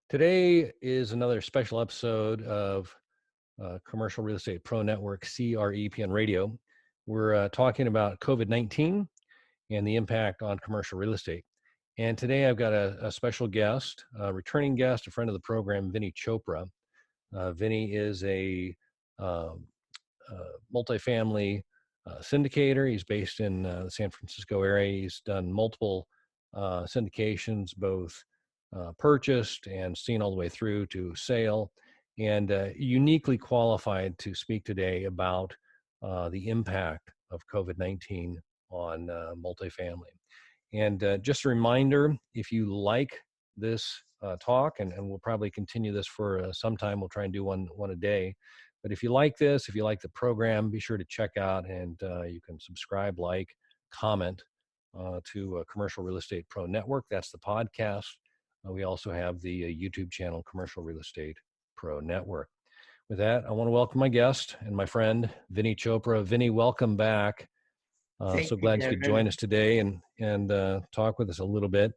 Today is another special episode of Commercial Real Estate Pro Network, CREPN Radio. We're talking about COVID-19 and the impact on commercial real estate. And today I've got a special guest, a returning guest, a friend of the program, Vinney Chopra. Vinney is a multifamily syndicator. He's based in the San Francisco area. He's done multiple syndications, both purchased and seen all the way through to sale, and uniquely qualified to speak today about the impact of COVID-19 on multifamily. And just a reminder, if you like this talk, and we'll probably continue this for some time, we'll try and do one a day. But if you like this, if you like the program, be sure to check out, and you can subscribe, like, comment to Commercial Real Estate Pro Network. That's the podcast. We also have the YouTube channel, Commercial Real Estate Pro Network. With that, I want to welcome my guest and my friend, Vinney Chopra. Vinney, welcome back. Thank So you, glad you could join Darren. us today and talk with us a little bit.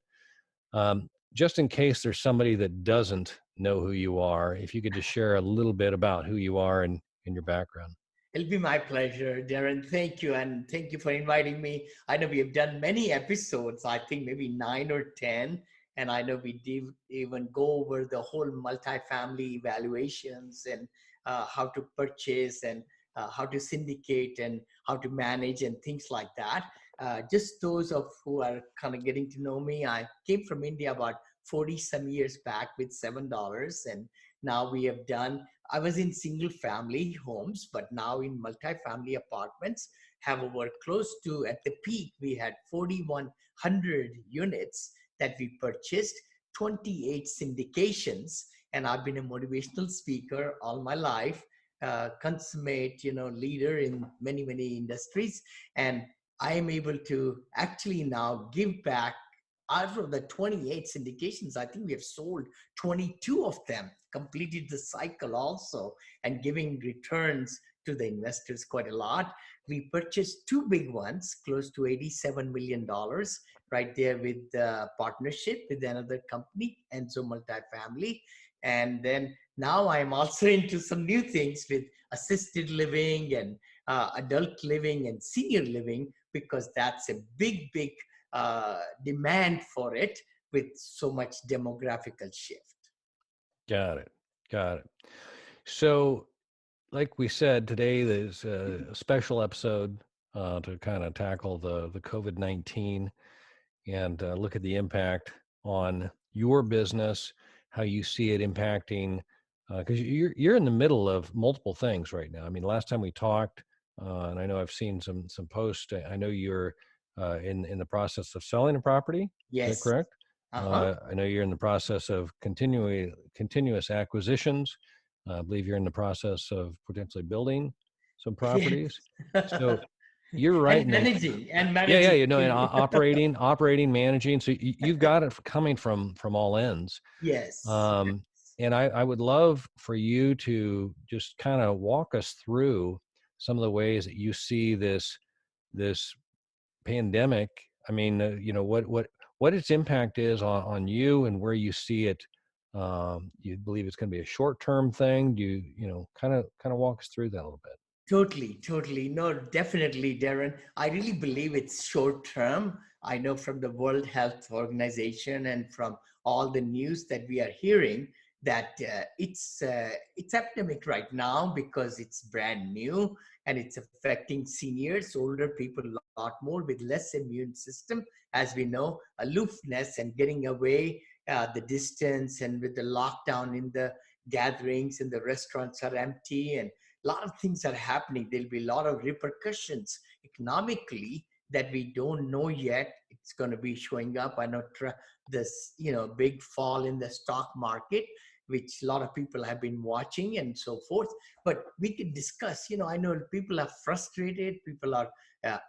Just in case there's somebody that doesn't know who you are, if you could just share a little bit about who you are and your background. It'll be my pleasure, Darren. Thank you. And thank you for inviting me. I know we have done many episodes, I think maybe 9 or 10. And I know we did even go over the whole multifamily evaluations and how to purchase and how to syndicate and how to manage and things like that. Just those of who are kind of getting to know me, I came from India about 40 some years back with $7. And now we have done, I was in single family homes, but now in multifamily apartments, have over close to, at the peak, we had 4,100 units that we purchased, 28 syndications, and I've been a motivational speaker all my life, consummate, leader in many, many industries. And I am able to actually now give back. Out of the 28 syndications, I think we have sold 22 of them, completed the cycle also, and giving returns to the investors quite a lot. We purchased two big ones, close to $87 million, right there with the partnership with another company, Enzo Multifamily. And then now I'm also into some new things with assisted living and adult living and senior living, because that's a big demand for it with so much demographical shift. Got it. Got it. So, like we said, today there's a special episode to kind of tackle the COVID-19 and look at the impact on your business, how you see it impacting, because you're in the middle of multiple things right now. I mean, last time we talked, and I know I've seen some posts. I know you're in the process of selling a property. Is that Yes. correct? Uh-huh. I know you're in the process of continuous acquisitions. I believe you're in the process of potentially building some Yes. properties. So you're right And in the managing and yeah, managing and too. operating, managing. So you've got it coming from all ends. Yes. Um, and I would love for you to just kind of walk us through some of the ways that you see this pandemic. I mean, what its impact is on you and where you see it. You believe it's going to be a short-term thing? Do you kind of walk us through that a little bit? Totally. No, definitely, Darren. I really believe it's short term. I know from the World Health Organization and from all the news that we are hearing that it's epidemic right now because it's brand new and it's affecting seniors, older people a lot more with less immune system, as we know, aloofness and getting away, the distance, and with the lockdown in the gatherings and the restaurants are empty and a lot of things are happening. There'll be a lot of repercussions economically that we don't know yet. It's going to be showing up. I know this, big fall in the stock market, which a lot of people have been watching and so forth. But we can discuss, I know people are frustrated. People are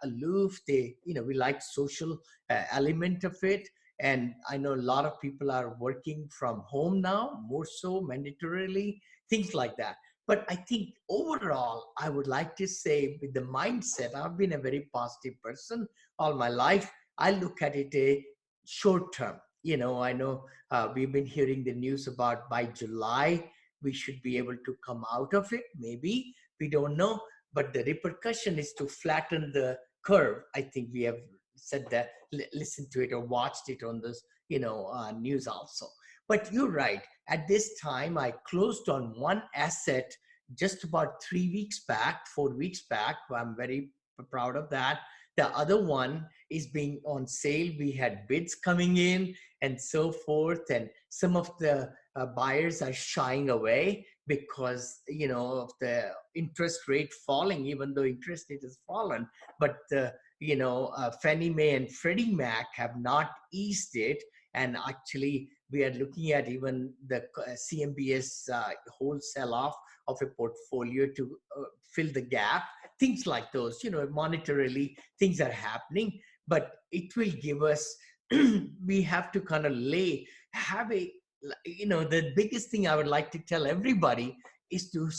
aloof. We like social element of it. And I know a lot of people are working from home now, more so mandatorily, things like that. But I think overall, I would like to say with the mindset, I've been a very positive person all my life. I look at it a short term. I know we've been hearing the news about by July, we should be able to come out of it. Maybe, we don't know. But the repercussion is to flatten the curve. I think we have said that, listened to it or watched it on this, news also. But you're right. At this time, I closed on one asset just about 3 weeks back, 4 weeks back. I'm very proud of that. The other one is being on sale. We had bids coming in and so forth, and some of the buyers are shying away because of the interest rate falling, even though interest rate has fallen. But the Fannie Mae and Freddie Mac have not eased it, and actually we are looking at even the CMBS whole sell-off of a portfolio to fill the gap. Things like those, monetarily things are happening, but it will give us. We have to kind of have a, the biggest thing I would like to tell everybody is to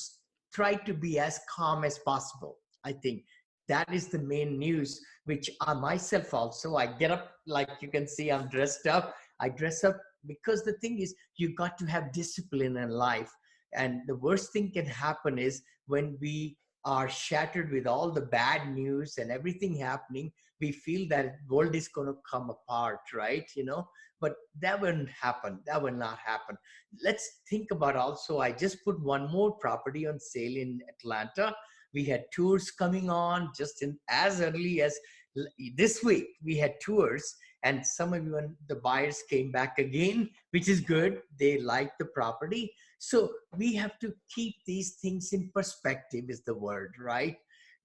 try to be as calm as possible. I think that is the main news, which I myself also, I get up, like you can see, I'm dressed up. I dress up because the thing is, you got to have discipline in life. And the worst thing can happen is when we are shattered with all the bad news and everything happening, we feel that world is going to come apart, right? But that wouldn't happen. That will not happen. Let's think about also, I just put one more property on sale in Atlanta. We had tours coming on just in as early as this week. We had tours, and some of even the buyers came back again, which is good. They like the property. So we have to keep these things in perspective, is the word, right?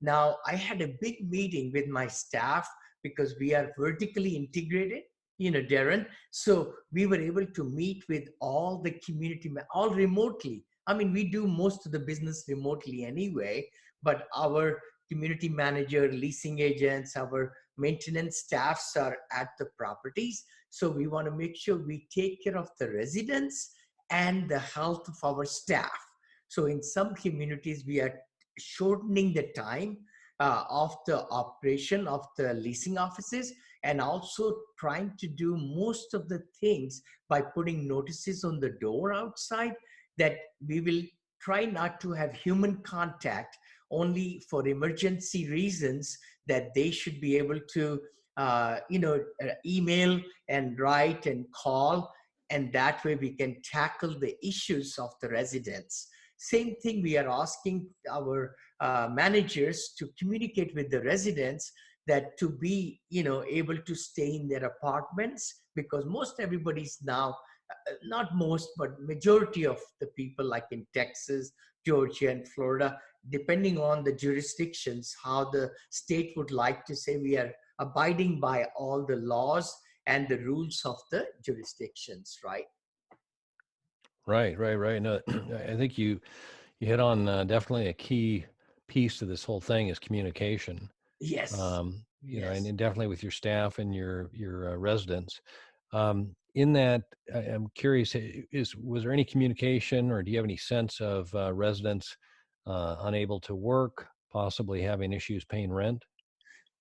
Now, I had a big meeting with my staff because we are vertically integrated, Darren. So we were able to meet with all the community, all remotely. I mean, we do most of the business remotely anyway, but our community manager, leasing agents, our maintenance staffs are at the properties. So we want to make sure we take care of the residents and the health of our staff. So in some communities, we are shortening the time of the operation of the leasing offices, and also trying to do most of the things by putting notices on the door outside that we will try not to have human contact, only for emergency reasons, that they should be able to email and write and call, and that way we can tackle the issues of the residents. Same thing, we are asking our managers to communicate with the residents, that to be able to stay in their apartments, because most everybody's now, not most, but majority of the people, like in Texas, Georgia, and Florida, depending on the jurisdictions, how the state would like to say, we are abiding by all the laws and the rules of the jurisdictions, right? Right. No, I think you hit on definitely a key piece to this whole thing is communication. Yes, yes. And definitely with your staff and your residents. In that, I'm curious: was there any communication, or do you have any sense of residents unable to work, possibly having issues paying rent?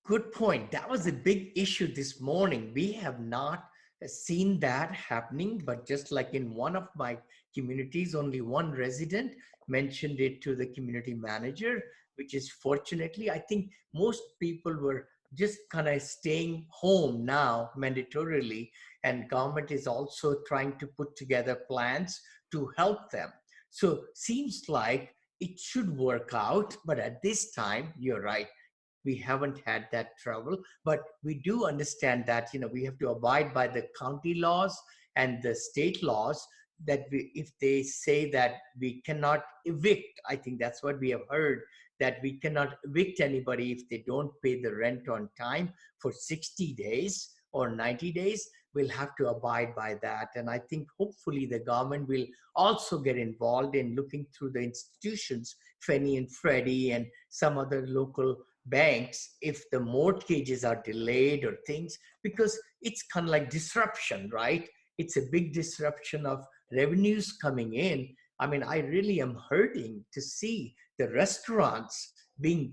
Good point. That was a big issue this morning. We have not seen that happening, but just like in one of my communities, only one resident mentioned it to the community manager, which is fortunately, I think most people were just kind of staying home now mandatorily, and government is also trying to put together plans to help them. So seems like it should work out, but at this time, you're right, we haven't had that trouble. But we do understand that we have to abide by the county laws and the state laws, that if they say that we cannot evict, I think that's what we have heard, that we cannot evict anybody if they don't pay the rent on time for 60 days or 90 days. We'll have to abide by that. And I think hopefully the government will also get involved in looking through the institutions, Fannie and Freddie and some other local banks, if the mortgages are delayed or things, because it's kind of like disruption, right? It's a big disruption of revenues coming in. I mean, I really am hurting to see the restaurants being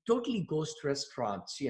totally ghost restaurants,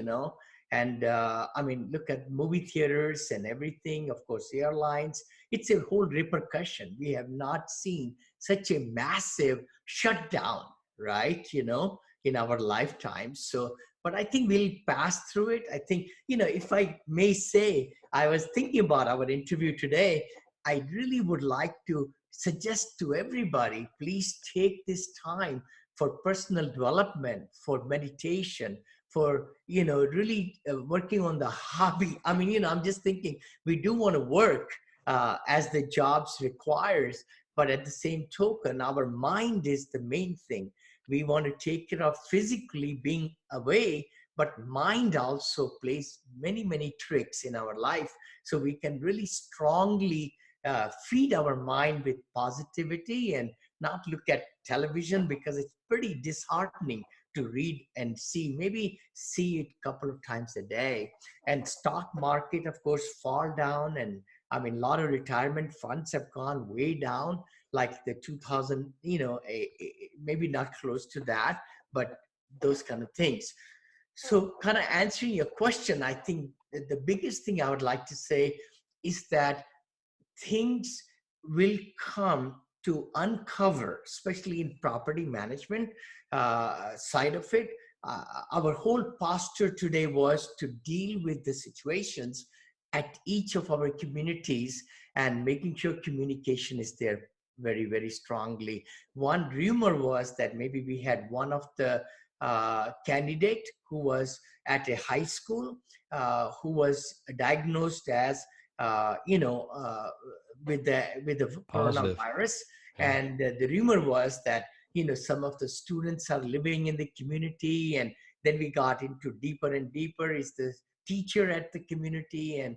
And I mean, look at movie theaters and everything, of course, airlines. It's a whole repercussion. We have not seen such a massive shutdown, right? In our lifetime. So, but I think we'll pass through it. I think, if I may say, I was thinking about our interview today. I really would like to suggest to everybody, please take this time for personal development, for meditation, for really working on the hobby. I mean, I'm just thinking we do want to work as the jobs requires, but at the same token, our mind is the main thing. We want to take care of physically being away, but mind also plays many, many tricks in our life. So we can really strongly feed our mind with positivity and not look at television, because it's pretty disheartening to read and see. Maybe see it a couple of times a day. And stock market, of course, fall down. And I mean, a lot of retirement funds have gone way down, like the 2000, maybe not close to that, but those kind of things. So kind of answering your question, I think the biggest thing I would like to say is that things will come to uncover, especially in property management side of it. Our whole posture today was to deal with the situations at each of our communities and making sure communication is there very, very strongly. One rumor was that maybe we had one of the candidate who was at a high school who was diagnosed as with the Positive. coronavirus. Yeah. And the rumor was that some of the students are living in the community, and then we got into deeper and deeper, is the teacher at the community, and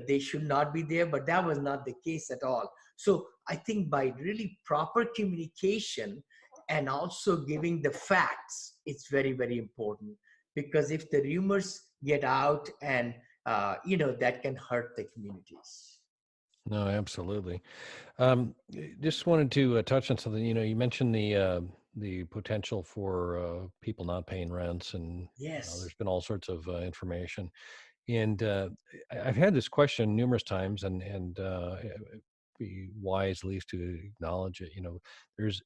they should not be there, but that was not the case at all. So I think by really proper communication and also giving the facts, it's very, very important, because if the rumors get out, and that can hurt the communities. No, absolutely. Just wanted to touch on something. You mentioned the potential for people not paying rents, and Yes. there's been all sorts of information. And I've had this question numerous times, and it'd be wise at least to acknowledge it. There's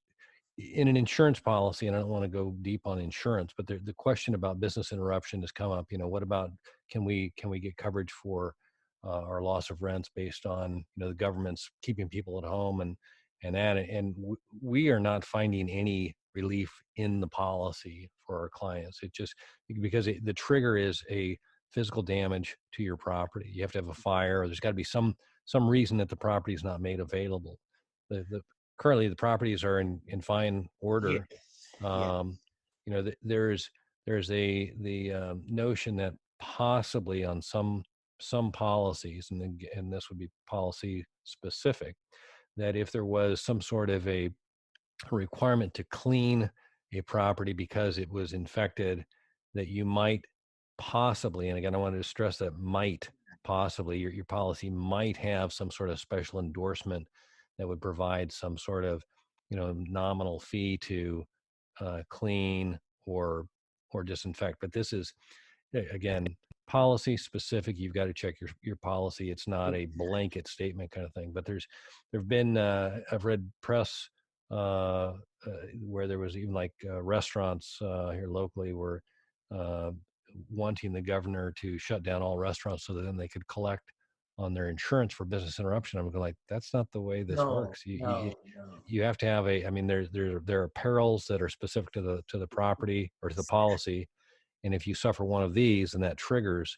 in an insurance policy, and I don't want to go deep on insurance, but the question about business interruption has come up. What about can we get coverage for our loss of rents based on the government's keeping people at home and we are not finding any relief in the policy for our clients. It just because the trigger is a physical damage to your property. You have to have a fire, or there's got to be some reason that the property is not made available. The currently the properties are in fine Yes. order. Yes. um, there's the notion that possibly on some policies, and this would be policy specific, that if there was some sort of a requirement to clean a property because it was infected, that you might possibly, and again, I wanted to stress that might possibly, your policy might have some sort of special endorsement that would provide some sort of, nominal fee to clean or disinfect. But this is, again, policy specific. You've got to check your policy. It's not a blanket statement kind of thing. But there've been I've read press uh, where there was even like restaurants here locally were uh, wanting the governor to shut down all restaurants so that then they could collect on their insurance for business interruption. I'm going like, that's not the way this No, works. You, no, no. you have to have I mean, there are perils that are specific to the property or to the policy, and if you suffer one of these, then that triggers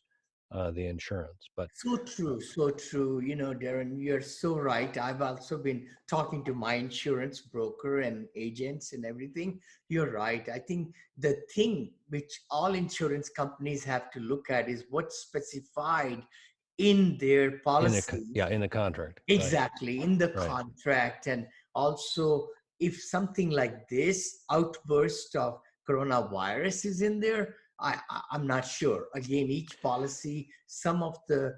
the insurance. But So true, so true. Darren, you're so right. I've also been talking to my insurance broker and agents and everything. You're right. I think the thing which all insurance companies have to look at is what's specified in their policy. yeah, in the contract, right, Exactly, in the right, contract. And also, if something like this outburst of coronavirus is in there, I'm not sure. Again, each policy, some of the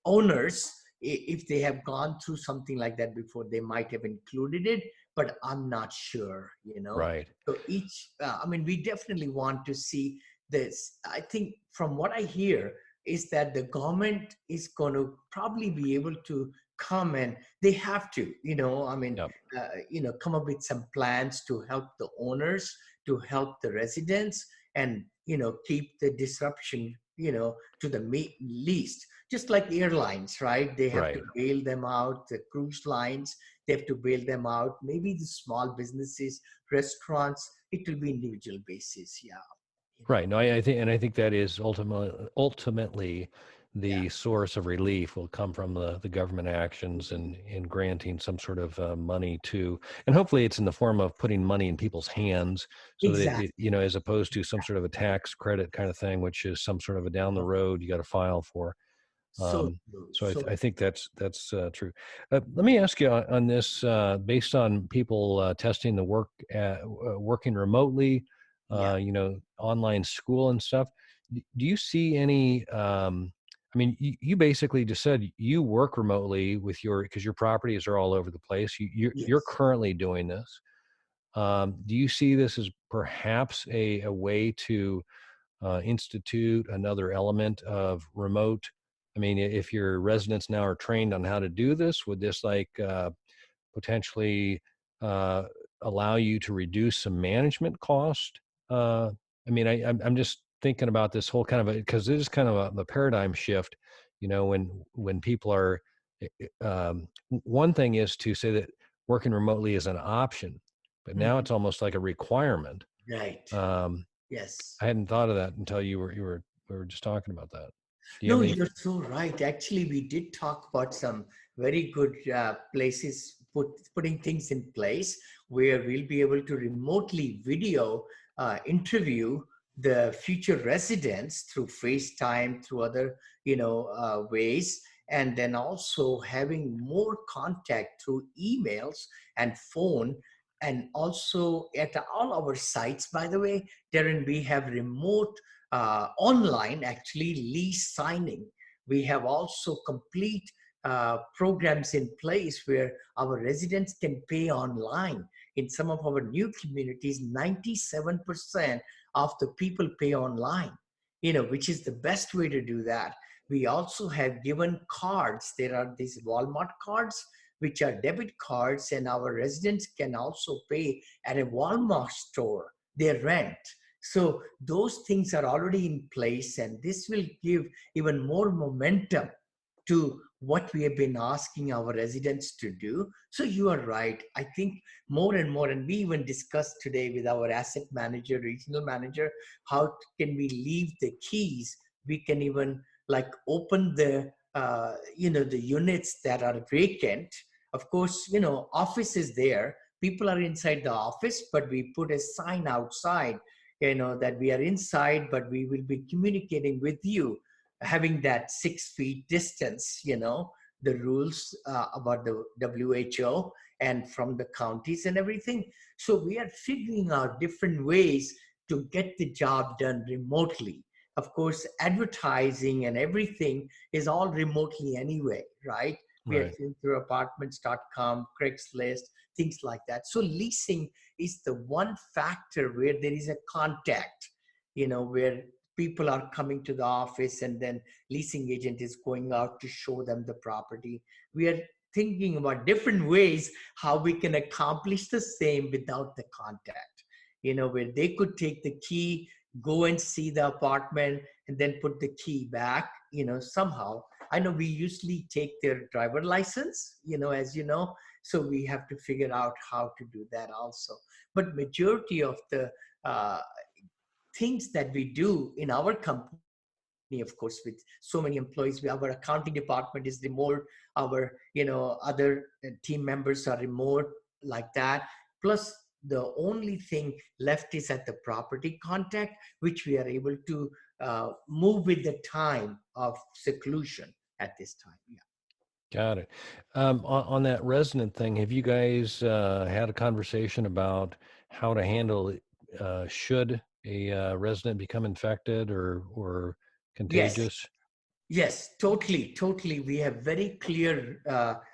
owners, if they have gone through something like that before, they might have included it, but I'm not sure. right. So each, I mean, we definitely want to see this, I think from what I hear is that the government is going to probably be able to come, and they have to, I mean, Yep. come up with some plans to help the owners, to help the residents, and keep the disruption to the least. Just like airlines, right? They have to Right. bail them out. The cruise lines, they have to bail them out. Maybe the small businesses, restaurants, it will be individual basis. Yeah. Right. No, I think that is ultimately Yeah, the source of relief will come from the government actions mhm. and in granting some sort of money to, and hopefully it's in the form of putting money in people's hands, so that Exactly. as opposed to some sort of a tax credit kind of thing, which is some sort of a down the Oh, road you got to file for. so true. So So I think that's true. Let me ask you on this, based on people testing the working remotely, yeah. online school and stuff. Do you see any? I mean, you basically just said you work remotely with because your properties are all over the place. You're Yes. currently doing this. Do you see this as perhaps a way to institute another element of remote? I mean, if your residents now are trained on how to do this, would this potentially uh, allow you to reduce some management cost? I mean, I'm just thinking about this whole kind of because it is kind of a paradigm shift. When people are, one thing is to say that working remotely is an option, but now Mhm. it's almost like a requirement. Right. Um, Yes. I hadn't thought of that until we were just talking about that. Do you have No, any? you're so right. Actually, we did talk about some very good places putting things in place where we'll be able to remotely video interview the future residents through FaceTime, through other ways, and then also having more contact through emails and phone. And also at all our sites, by the way, Darren, we have remote online actually lease signing. We have also complete programs in place where our residents can pay online. In some of our new communities, 97% of the people pay online, which is the best way to do that. We also have given cards. There are these Walmart cards, which are debit cards, and our residents can also pay at a Walmart store their rent. So those things are already in place, and this will give even more momentum to what we have been asking our residents to do. So you are right. I think more and more, and we even discussed today with our asset manager, regional manager, how can we leave the keys? We can even like open the units that are vacant. Of course, office is there. People are inside the office, but we put a sign outside that we are inside, but we will be communicating with you, having that 6 feet distance, the rules about the WHO and from the counties and everything. So we are figuring out different ways to get the job done remotely. Of course, advertising and everything is all remotely anyway, right? We are Right. seeing through apartments.com, Craigslist, things like that. So leasing is the one factor where there is a contact, where people are coming to the office and then leasing agent is going out to show them the property. We are thinking about different ways how we can accomplish the same without the contact, where they could take the key, go and see the apartment, and then put the key back, somehow. I know we usually take their driver license, as you know, so we have to figure out how to do that also. But majority of the uh, things that we do in our company, of course, with so many employees, our accounting department is remote, our other team members are remote, like that. Plus the only thing left is at the property contact, which we are able to move with the time of seclusion at this time. Yeah. Got it. On that resident thing, have you guys had a conversation about how to handle it, should a resident become infected or Yes. contagious? Yes, totally, totally. We have very clear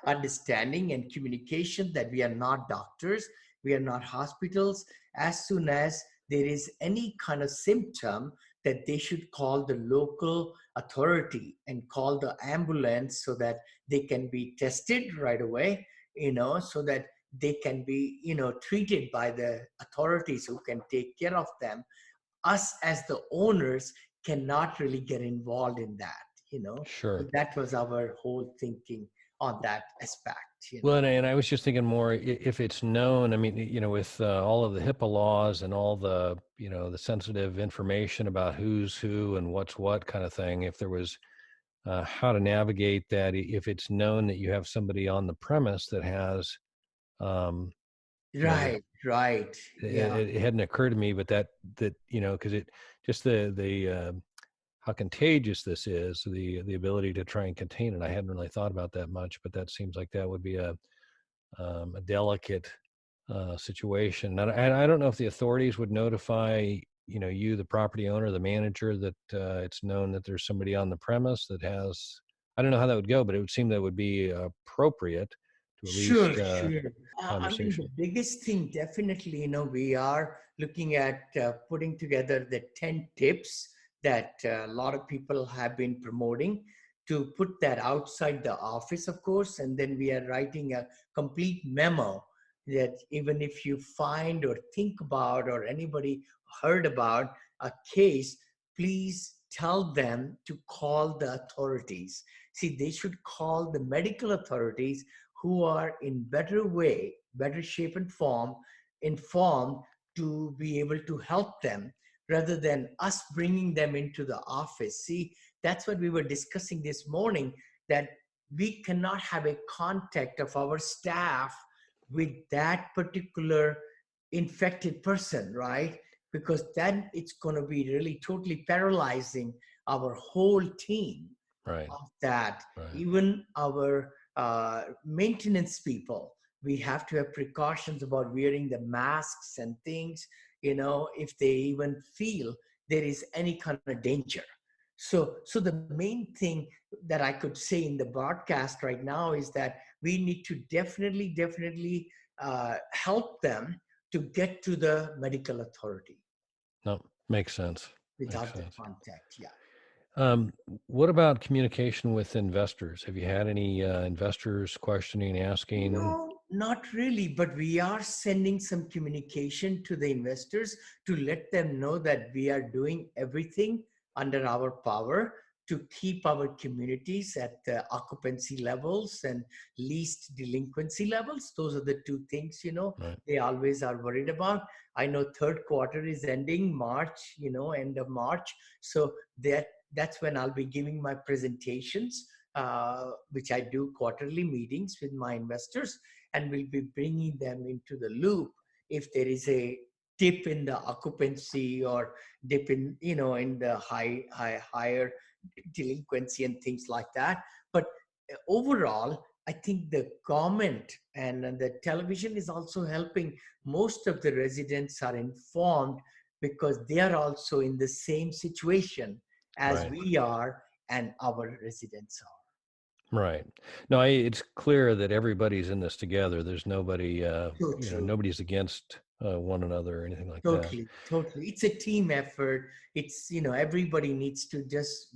understanding and communication that we are not doctors, we are not hospitals. As soon as there is any kind of symptom that they should call the local authority and call the ambulance so that they can be tested right away, so that they can be, treated by the authorities who can take care of them. Us as the owners cannot really get involved in that. Sure. So that was our whole thinking on that aspect. Well, and I was just thinking more if it's known. I mean, with all of the HIPAA laws and all the, the sensitive information about who's who and what's what kind of thing, if there was how to navigate that, if it's known that you have somebody on the premise that has, um, that Right. Yeah. it hadn't occurred to me, but that because it just the how contagious this is, the ability to try and contain it. I hadn't really thought about that much, but that seems like that would be a delicate situation. And I don't know if the authorities would notify, you, the property owner, the manager, that it's known that there's somebody on the premise that has. I don't know how that would go, but it would seem that would be appropriate to at Sure, least sure. I mean, the conversation. biggest thing, definitely, we are looking at putting together the 10 tips that a lot of people have been promoting to put that outside the office, of course. And then we are writing a complete memo that even if you find or think about or anybody heard about a case, please tell them to call the authorities. See, they should call the medical authorities who are in better shape and form, informed to be able to help them rather than us bringing them into the office. See, that's what we were discussing this morning, that we cannot have a contact of our staff with that particular infected person, right? Because then it's going to be really totally paralyzing our whole team Right. of that. Right. Even our maintenance people, we have to have precautions about wearing the masks and things, if they even feel there is any kind of danger. So the main thing that I could say in the broadcast right now is that we need to definitely help them to get to the medical authority No, makes sense. Makes without the sense. contact. Yeah. Um, what about communication with investors? Have you had any investors questioning, asking? No, not really, but we are sending some communication to the investors to let them know that we are doing everything under our power to keep our communities at the occupancy levels and least delinquency levels. Those are the two things, Right. they always are worried about. I know third quarter is ending March, end of March. So that's when I'll be giving my presentations, which I do quarterly meetings with my investors, and we'll be bringing them into the loop if there is a dip in the occupancy or dip in the higher delinquency and things like that. But overall, I think the government and the television is also helping. Most of the residents are informed because they are also in the same situation as Right. we are and our residents are. Right. No, it's clear that everybody's in this together. There's nobody, So true. nobody's against one another or anything like that. Totally. It's a team effort. It's, everybody needs to just,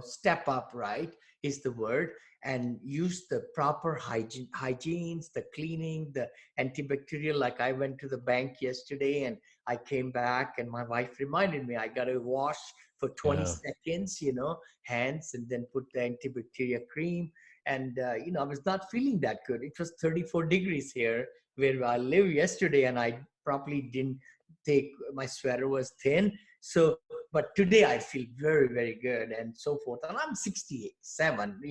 step up, right? Is the word, and use the proper hygienes, the cleaning, the antibacterial. Like I went to the bank yesterday and I came back and my wife reminded me I got to wash for 20 Yeah. seconds, hands, and then put the antibacterial cream. And, I was not feeling that good. It was 34 degrees here where I live yesterday, and I probably didn't take, my sweater was thin. So, but today I feel very good and so forth. And I'm 67,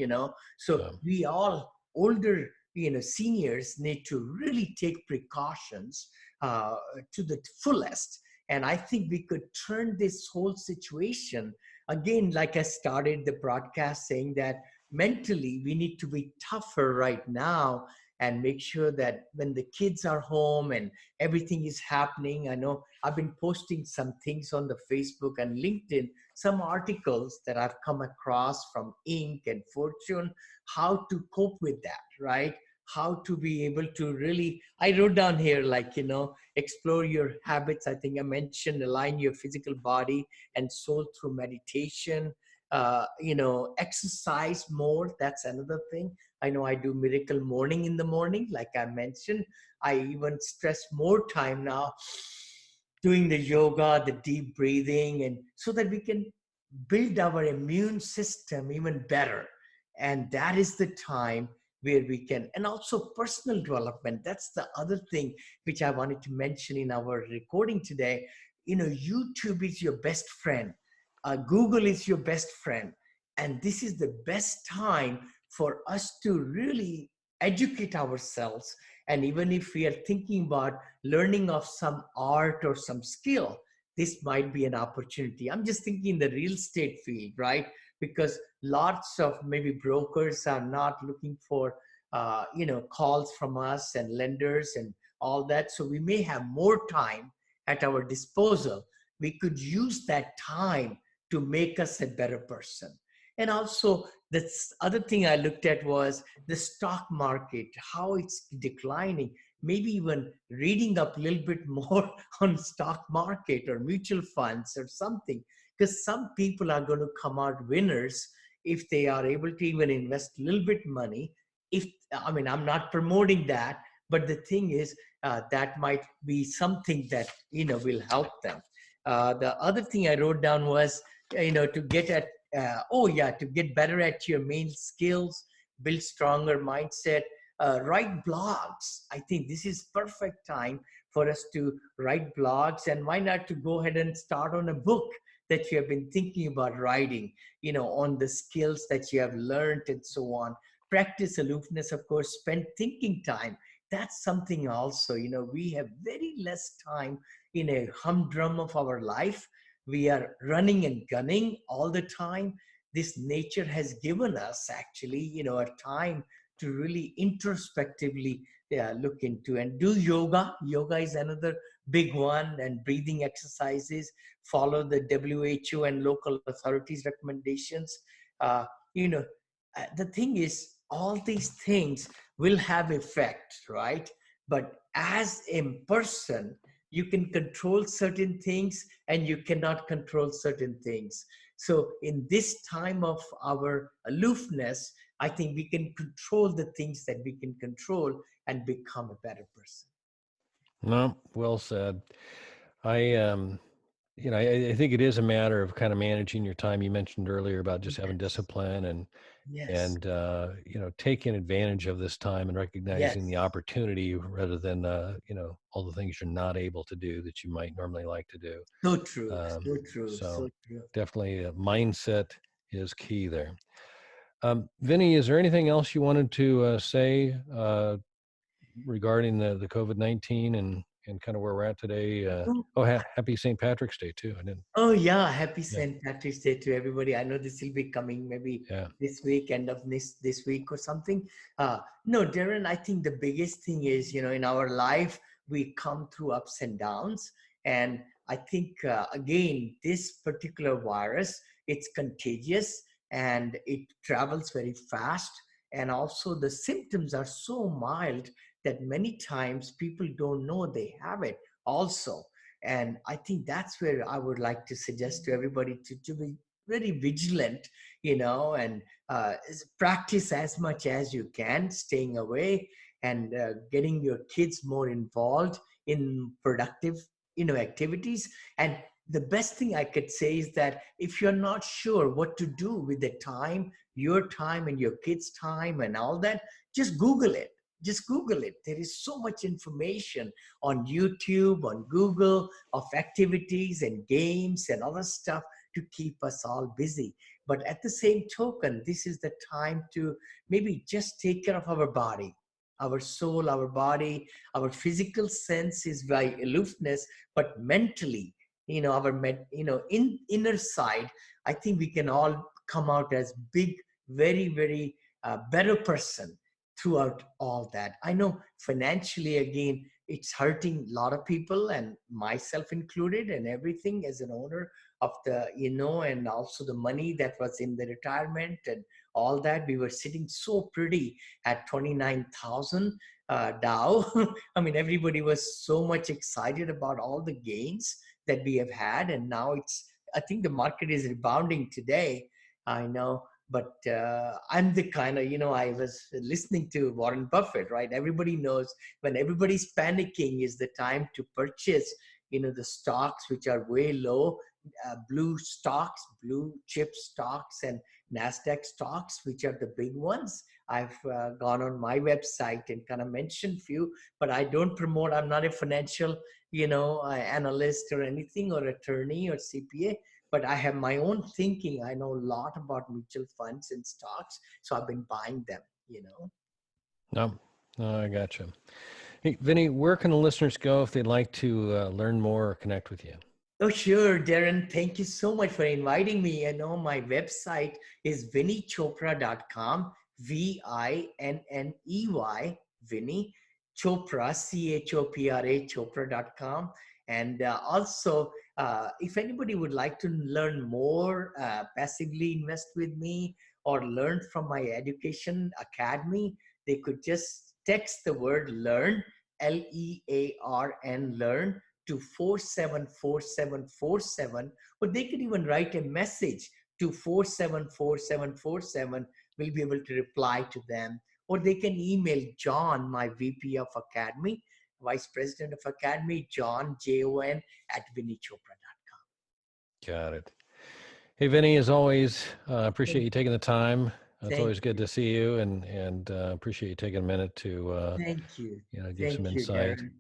so Yeah. we all older, seniors need to really take precautions to the fullest. And I think we could turn this whole situation again, like I started the broadcast saying that mentally we need to be tougher right now and make sure that when the kids are home and everything is happening. I know I've been posting some things on the Facebook and LinkedIn, some articles that I've come across from Inc. and Fortune, how to cope with that, right? how to be able to really, I wrote down here, like, explore your habits. I think I mentioned align your physical body and soul through meditation. Exercise more. That's another thing. I know I do miracle morning in the morning, like I mentioned. I even stress more time now doing the yoga, the deep breathing, and so that we can build our immune system even better. And that is the time where we can, and also personal development. That's the other thing which I wanted to mention in our recording today. YouTube is your best friend. Google is your best friend. And this is the best time for us to really educate ourselves. And even if we are thinking about learning of some art or some skill, this might be an opportunity. I'm just thinking the real estate field, right? Because lots of maybe brokers are not looking for, calls from us and lenders and all that. So we may have more time at our disposal. We could use that time to make us a better person. And also, this other thing I looked at was the stock market, how it's declining. Maybe even reading up a little bit more on stock market or mutual funds or something, because some people are going to come out winners if they are able to even invest a little bit money. If I mean, I'm not promoting that, but the thing is, that might be something that will help them. The other thing I wrote down was, to get at to get better at your main skills, build stronger mindset, write blogs. I think this is perfect time for us to write blogs, and why not to go ahead and start on a book that you have been thinking about writing, on the skills that you have learned and so on. Practice aloofness, of course, spend thinking time. That's something also, we have very less time in a humdrum of our life. We are running and gunning all the time. This nature has given us actually, a time to really introspectively look into and do yoga. Yoga is another big one, and breathing exercises. Follow the WHO and local authorities' recommendations. Uh, you know, the thing is, all these things will have effect, right? But as a person, you can control certain things and you cannot control certain things. So in this time of our aloofness, I think we can control the things that we can control and become a better person. No, well said. I I think it is a matter of kind of managing your time. You mentioned earlier about just having Yes, discipline and yes, and taking advantage of this time and recognizing yes. the opportunity rather than all the things you're not able to do that you might normally like to do. So true, Um, so true, so so true. definitely mindset is key there. Vinny, is there anything else you wanted to say regarding the COVID-19 and kind of where we're at today? Happy St. Patrick's Day too. I didn't. Oh yeah, happy Yeah, St. Patrick's Day to everybody. I know this will be coming maybe yeah. this week, end of this week or something. No, Darren, I think the biggest thing is, in our life, we come through ups and downs. And I think, again, this particular virus, it's contagious and it travels very fast. And also the symptoms are so mild that many times people don't know they have it also. And I think that's where I would like to suggest to everybody to be very vigilant, and practice as much as you can, staying away and getting your kids more involved in productive, activities. And the best thing I could say is that if you're not sure what to do with the time, your time and your kids' time and all that, just Google it. Just Google it. There is so much information on YouTube, on Google, of activities and games and other stuff to keep us all busy. But at the same token, this is the time to maybe just take care of our body, our soul, our body. Our physical sense is by aloofness, but mentally, in inner side, I think we can all come out as big, very, very better person throughout all that. I know financially, again, it's hurting a lot of people and myself included and everything as an owner of the, and also the money that was in the retirement and all that. We were sitting so pretty at 29,000 Dow. I mean, everybody was so much excited about all the gains that we have had. And now I think the market is rebounding today. I know, but I'm the kind of, I was listening to Warren Buffett, right? Everybody knows when everybody's panicking is the time to purchase, the stocks which are way low, blue stocks, blue chip stocks, and NASDAQ stocks, which are the big ones. I've gone on my website and kind of mentioned few, but I don't promote. I'm not a financial, analyst or anything, or attorney or CPA, but I have my own thinking. I know a lot about mutual funds and stocks, so I've been buying them. No, no, I gotcha. Hey, Vinny, where can the listeners go if they'd like to learn more or connect with you? Oh, sure, Darren. Thank you so much for inviting me. I know my website is vinneychopra.com, Vinney, Vinney, Chopra, Chopra, Chopra.com. And also, if anybody would like to learn more, passively invest with me, or learn from my education academy, they could just text the word learn, LEARN, learn, to 474747, or they could even write a message to 474747. We'll be able to reply to them. Or they can email John, my VP of Academy, Vice President of Academy, John, Jon, at vinneychopra.com. Got it. Hey, Vinny, as always, appreciate you taking the time. It's Thank always good you. to see you, and appreciate you taking a minute to Thank you. give some Thank you, insight. Darren.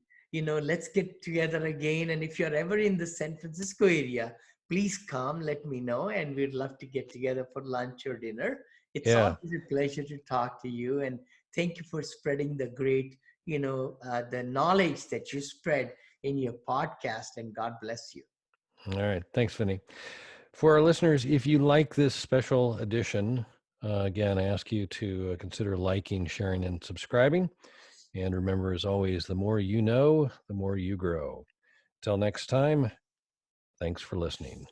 Let's get together again. And if you're ever in the San Francisco area, please come, let me know. And we'd love to get together for lunch or dinner. It's Yeah. always a pleasure to talk to you. And thank you for spreading the great, the knowledge that you spread in your podcast. And God bless you. All right. Thanks, Vinny. For our listeners, if you like this special edition, again, I ask you to consider liking, sharing, and subscribing. And remember, as always, the more you know, the more you grow. Till next time, thanks for listening.